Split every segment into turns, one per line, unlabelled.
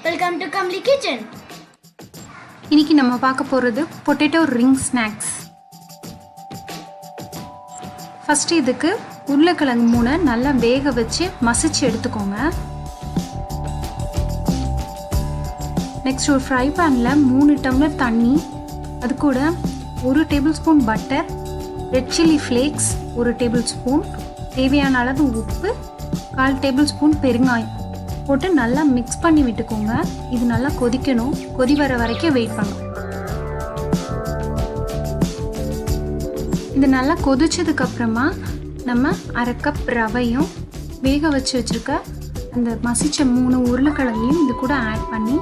Welcome to Kamli kitchen.
இன்னைக்கு நம்ம பார்க்க போகிறது பொட்டேட்டோ ரிங் ஸ்நாக்ஸ். ஃபஸ்ட்டு இதுக்கு உருளைக்கிழங்கு 3 நல்லா வேக வச்சு மசிச்சு எடுத்துக்கோங்க. நெக்ஸ்ட் ஒரு ஃப்ரை பேனில் 3 டம்ளர் தண்ணி, அது கூட 1 table spoon butter, red chilli flakes 1 table spoon, தேவையான அளவு உப்பு, 1/4 டேபிள் ஸ்பூன் பெருங்காயம் போட்டு நல்லா மிக்ஸ் பண்ணி விட்டுக்கோங்க. இது நல்லா கொதிக்கணும். கொதி வர வரைக்கும் வெயிட் பண்ணணும். இது நல்லா கொதிச்சதுக்கப்புறமா நம்ம 1/2 கப் ரவையும் வேக வச்சுருக்க அந்த மசிச்ச 3 உருளைக்கிழங்கையும் இது கூட ஆட் பண்ணி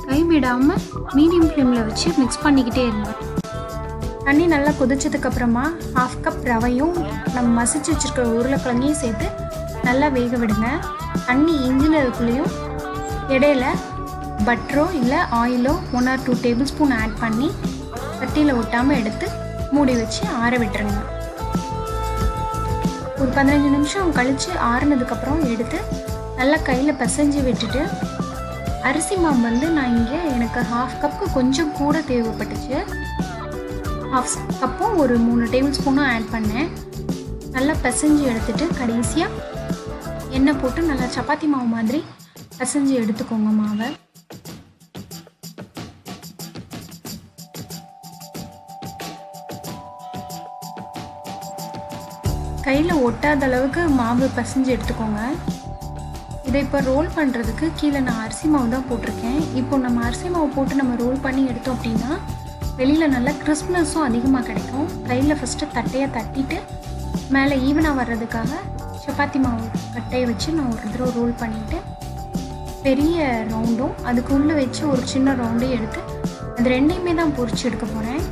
கைவிடாமல் மீடியம் ஃப்ளேமில் வச்சு மிக்ஸ் பண்ணிக்கிட்டே இருங்க. தண்ணி நல்லா கொதிச்சதுக்கப்புறமா 1/2 கப் ரவையும் நம்ம மசிச்சு வச்சுருக்க உருளைக்கிழங்கையும் சேர்த்து நல்லா வேக விடுங்க. தண்ணி இஞ்சினதுக்குள்ளேயும் இடையில பட்டரோ இல்லை ஆயிலோ 1 or 2 டேபிள் ஸ்பூன் ஆட் பண்ணி சட்டியில் ஒட்டாமல் எடுத்து மூடி வச்சு ஆற விட்டுருங்க. ஒரு 15 நிமிஷம் கழித்து ஆறுனதுக்கப்புறம் எடுத்து நல்லா கையில் பிசைஞ்சு விட்டுட்டு, அரிசி மாவு நான் இங்கே எனக்கு 1/2 கப்புக்கு கொஞ்சம் கூட தேவைப்பட்டுச்சு. 1/2 கப்பும் ஒரு 3 டேபிள் ஸ்பூனும் ஆட் பண்ணேன். நல்லா பிசைஞ்சு எடுத்துட்டு கடைசியாக எண்ணெய் போட்டு நல்லா சப்பாத்தி மாவு மாதிரி பிசைஞ்சு எடுத்துக்கோங்க மாவை. கையில் ஒட்டாத அளவுக்கு மாவு பிசைஞ்சு எடுத்துக்கோங்க. இதை இப்போ ரோல் பண்ணுறதுக்கு கீழே நான் அரிசி மாவு தான் போட்டிருக்கேன். இப்போ நம்ம அரிசி மாவு போட்டு நம்ம ரோல் பண்ணி எடுத்தோம் அப்படின்னா வெளியில் நல்லா கிறிஸ்ப்னஸும் அதிகமாக கிடைக்கும். கையில் ஃபஸ்ட்டு தட்டையாக தட்டிட்டு மேலே ஈவனாக வர்றதுக்காக சப்பாத்தி மாவு கட்டையை வச்சு நான் ஒரு தடவை ரோல் பண்ணிவிட்டு பெரிய ரவுண்டும் அதுக்கு உள்ளே வச்சு ஒரு சின்ன ரவுண்டையும் எடுத்து அது ரெண்டையுமே தான் பொரிச்சு எடுக்க போகிறேன்.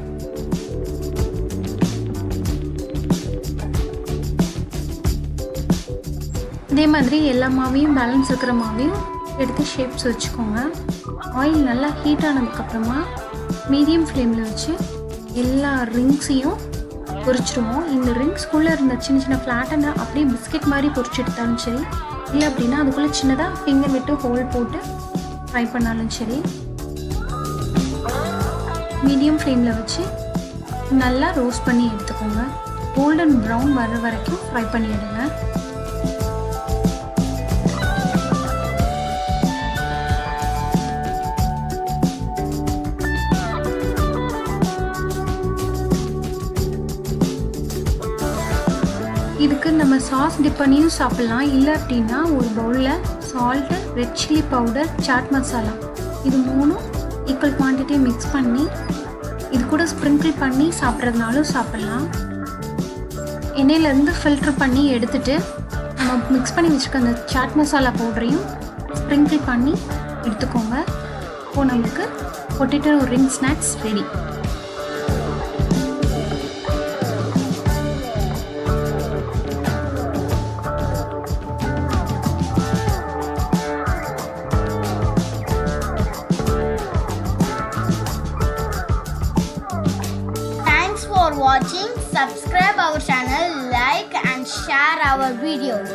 இதே மாதிரி எல்லா மாவையும் பேலன்ஸ் இருக்கிற மாவையும் எடுத்து ஷேப்ஸ் வச்சுக்கோங்க. ஆயில் நல்லா ஹீட் ஆனதுக்கப்புறமா மீடியம் ஃப்ளேமில் வச்சு எல்லா ரிங்ஸையும் பொரிச்சிடுவோம். இந்த ரிங்ஸ்குள்ளே இருந்த சின்ன சின்ன ஃப்ளாட்டனை அப்படியே பிஸ்கெட் மாதிரி பொரிச்சு எடுத்தாலும் சரி, இல்லை அப்படின்னா அதுக்குள்ளே சின்னதாக ஃபிங்கர் விட்டு ஹோல் போட்டு ஃப்ரை பண்ணாலும் சரி. மீடியம் ஃப்ளேமில் வச்சு நல்லா ரோஸ்ட் பண்ணி எடுத்துக்கோங்க. கோல்டன் ப்ரௌன் வர வரைக்கும் ஃப்ரை பண்ணி எடுங்க. இதுக்கு நம்ம சாஸ் டிப் பண்ணியும் சாப்பிட்லாம். இல்லை அப்படின்னா ஒரு பவுலில் salt, red chilli powder, chaat masala இது 3 ஈக்குவல் குவான்டிட்டி மிக்ஸ் பண்ணி இது கூட ஸ்ப்ரிங்கிள் பண்ணி சாப்பிட்றதுனாலும் சாப்பிட்லாம். எண்ணெயிலேருந்து ஃபில்ட்ரு பண்ணி எடுத்துகிட்டு நம்ம மிக்ஸ் பண்ணி வச்சுருக்க அந்த சாட் மசாலா பவுடரையும் ஸ்ப்ரிங்கிள் பண்ணி எடுத்துக்கோங்க. இப்போது நமக்கு potato ring snacks ready.
For watching, subscribe our channel, like and share our videos.